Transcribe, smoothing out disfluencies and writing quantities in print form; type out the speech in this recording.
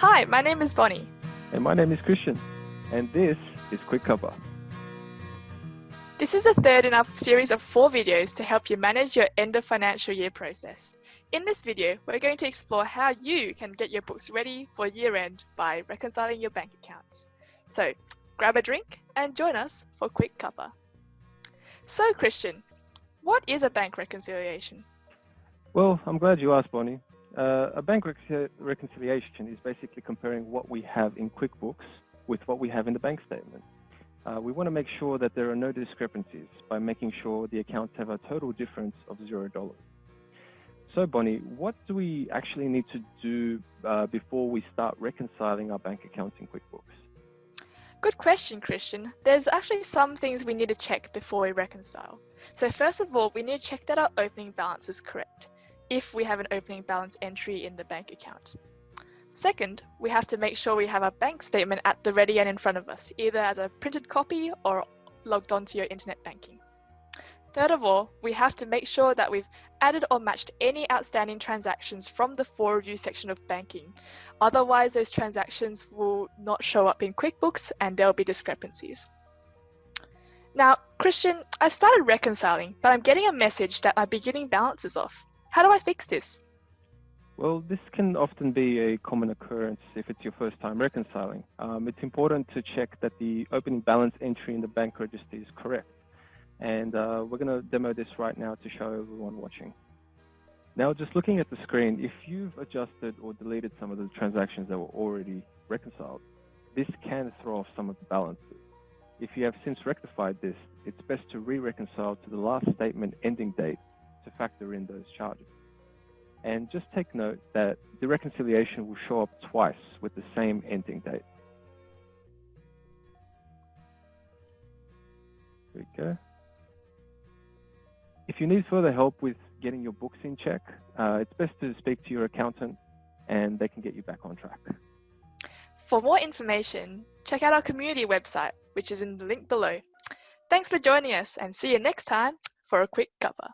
Hi, my name is Bonnie. And my name is Kristian, and this is QuickCuppa. This is the third in our series of 4 videos to help you manage your end of financial year process. In this video, we're going to explore how you can get your books ready for year end by reconciling your bank accounts. So, grab a drink and join us for QuickCuppa. So, Kristian, what is a bank reconciliation? Well, I'm glad you asked, Bonnie. A bank reconciliation is basically comparing what we have in QuickBooks with what we have in the bank statement. We want to make sure that there are no discrepancies by making sure the accounts have a total difference of $0. So, Bonnie, what do we actually need to do before we start reconciling our bank accounts in QuickBooks? Good question, Kristian. There's actually some things we need to check before we reconcile. So first of all, we need to check that our opening balance is correct, if we have an opening balance entry in the bank account. Second, we have to make sure we have a bank statement at the ready and in front of us, either as a printed copy or logged onto your internet banking. Third of all, we have to make sure that we've added or matched any outstanding transactions from the For Review section of banking. Otherwise, those transactions will not show up in QuickBooks and there'll be discrepancies. Now, Kristian, I've started reconciling, but I'm getting a message that my beginning balance is off. How do I fix this? Well, this can often be a common occurrence if it's your first time reconciling. It's important to check that the opening balance entry in the bank register is correct. And we're going to demo this right now to show everyone watching. Now, just looking at the screen, if you've adjusted or deleted some of the transactions that were already reconciled, this can throw off some of the balances. If you have since rectified this, it's best to re-reconcile to the last statement ending date to factor in those charges. And just take note that the reconciliation will show up twice with the same ending date. There we go. If you need further help with getting your books in check, it's best to speak to your accountant and they can get you back on track. For more information, check out our community website, which is in the link below. Thanks for joining us and see you next time for a quick cuppa.